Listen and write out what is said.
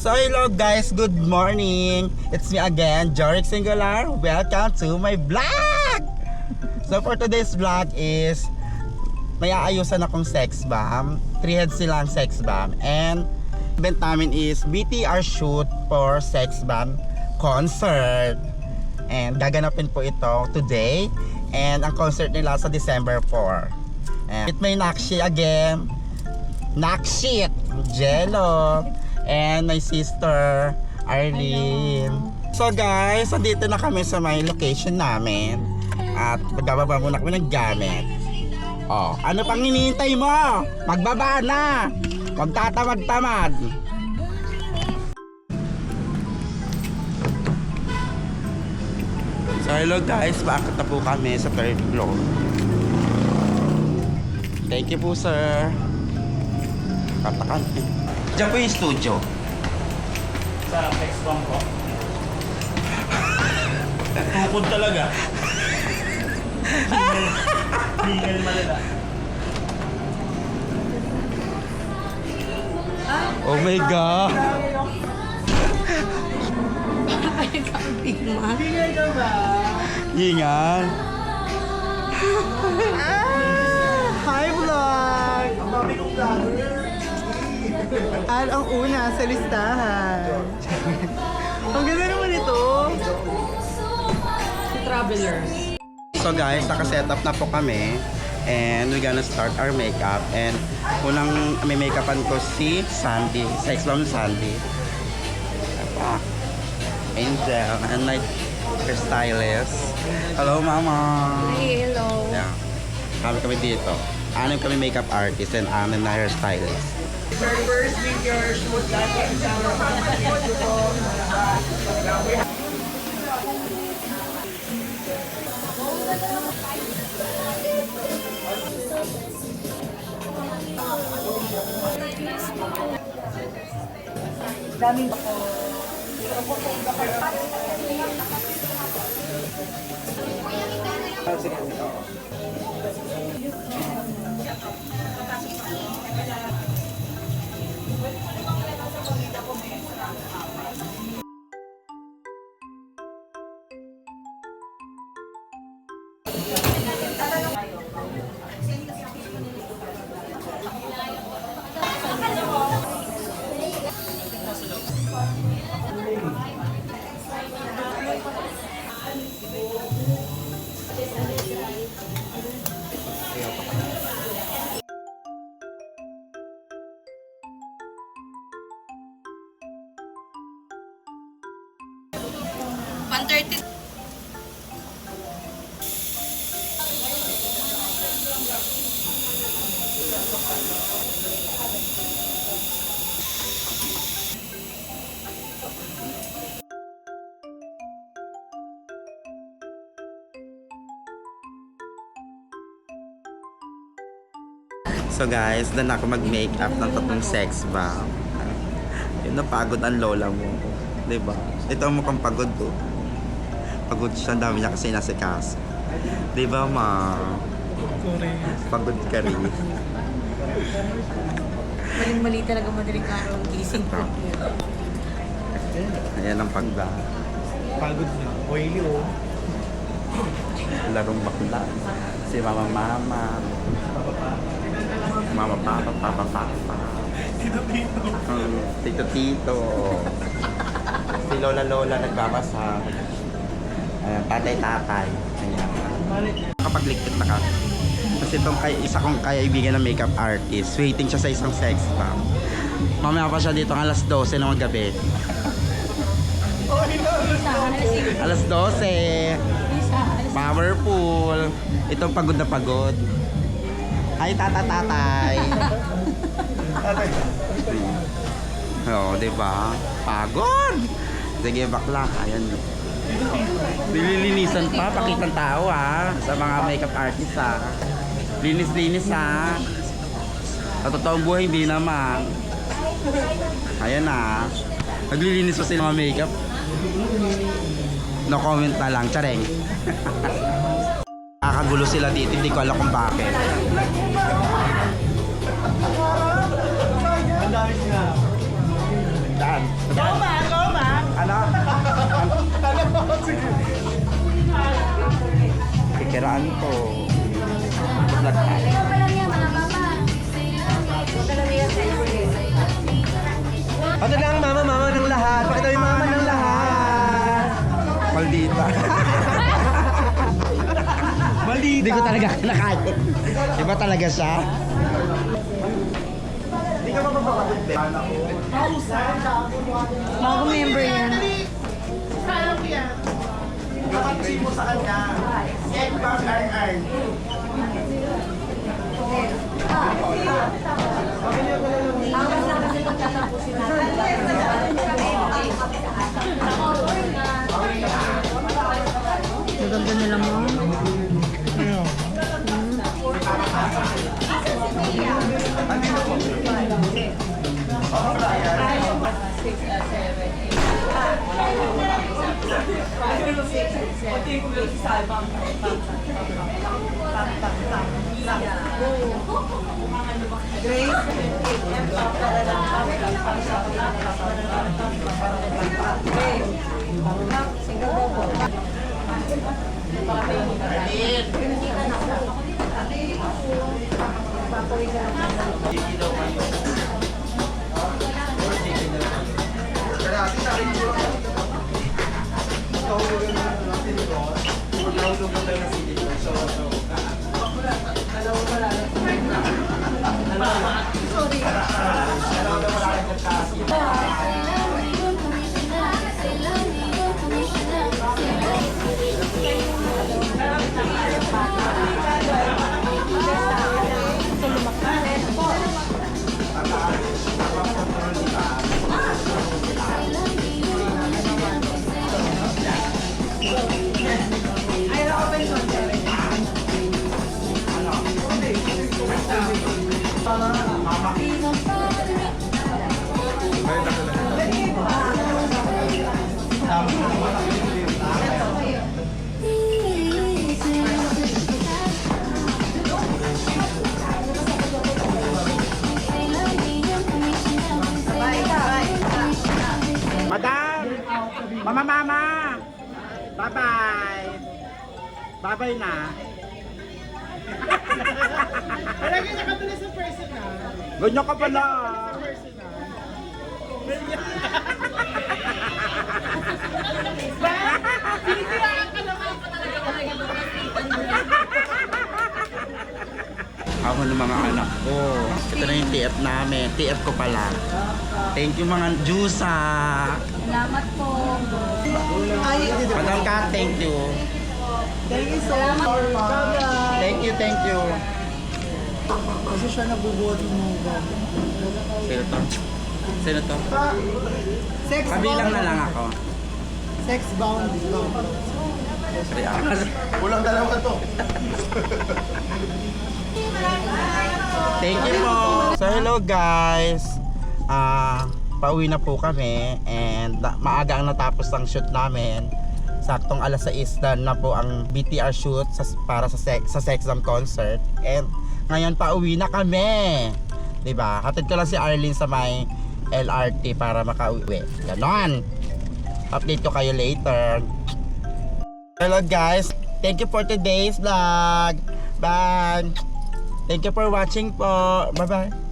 So hello guys, good morning. It's me again, Joric Singular. Welcome to my vlog. So for today's vlog is may aayusan akong sex bomb. 3 heads silang sex bomb. And event namin is BTR shoot for sex bomb concert. And gaganapin po ito today. And ang concert nila sa December 4. And it may Nakshi again. Nakshit, Jello, and my sister Arlene. Hello. So guys, dito na kami sa may location namin. At magbababa muna kami ng gamit. Oh, ano pang hinihintay mo? Magbaba na! Huwag tatamad-tamad. So hello guys, bakit na po kami sa third floor. Thank you po sir. Katakan. Diyan po yung studio. Sa text bomb ko. Tukod talaga. Hingal malala. Oh my God! Ay, kaunting ma. Hingal ka ba? Hingal. Hi vlog! Ang dami kong vlogger. At ang una sa listahan. Ang ganda naman ito. Travelers. So guys, naka-setup na po kami. And we're gonna start our makeup. And unang may makeupan ko si Sandy. Sex bomb Sandy. Angel and my hairstylist. Hello mama! Hi, hello. Yeah. Kami dito. 6 kami makeup artist and 6 na hairstylist. First video shoot natin sa daming ako. So guys, doon ako mag-makeup ng 3 sex bomb. Yun, napagod ang lola mo. Diba? Ito ang mukhang pagod to. Pagod siya, ang dami niya kasi nasikaso. Diba ma? Pagod ka rin. Maling-mali talaga madaling araw ang gising ko. Ayan ang pagda. Pagod na. Oily oh. Larong bakla. Si mama mama. Mama papa papa papa. Tito Tito. Tito tito. Si lola lola nagbabasa. Ayan, tatay tatay. Ayan. Kapag ligpit na ka. Kasi itong isa kong kaibigan ng makeup artist. Waiting siya sa isang sex bomb. Mamaya pa siya dito ng alas 12 ng gabi. Alas 12. Powerful. Itong pagod na pagod. Ay, tatay. Oo, diba? Pagod. Sige, bakla. Ayan. Nililinisan pa. Pakitang tao, ha. Sa mga makeup artist, ha. Linis-linis, ha. Sa totoong buhay, hindi naman. Ayan, ha. Naglilinis pa sila mga makeup. No comment na lang. Tsareng. Nakakagulo sila dito, hindi ko alam kung bakit. Ang dami sila. Daan. Santo. Vlog tayo. Ano lang, mama ng lahat. Pakita yung mama ng lahat. Maldita. Maldita. Hindi ko talaga kinakain. Iba talaga siya. Hindi ka mapapakabit, be. Bago member yan. Kapag mo sa kanya, egg bang arn-arn. Maganda nila mo. Madam! Mama! Bye-bye! Bye-bye na. Palagi na ka pala sa personal. Ganyan ka pala. Ako ng mga anak ko. Ito na yung TF namin. TF ko pala. Thank you mga Jusa. Salamat po. Madam Kat, thank you. Thank you so much. Bye-bye. Thank you. Kasi siya nabubuhat mo. Sino to? Sex Kabilang na bound. lang ako. Sex bound. Kulang dalawa to. Thank you po. So hello guys. Pauwi na po kami and maaga ang natapos ang shoot namin. Saktong alas 6 na po ang BTR shoot para sa Sexam concert. And ngayon pauwi na kami. 'Di ba? Hatid ko lang si Arlene sa may LRT para makauwi. Ganon. Update ko kayo later. Hello guys. Thank you for today's vlog. Bye. Thank you for watching po. Bye-bye.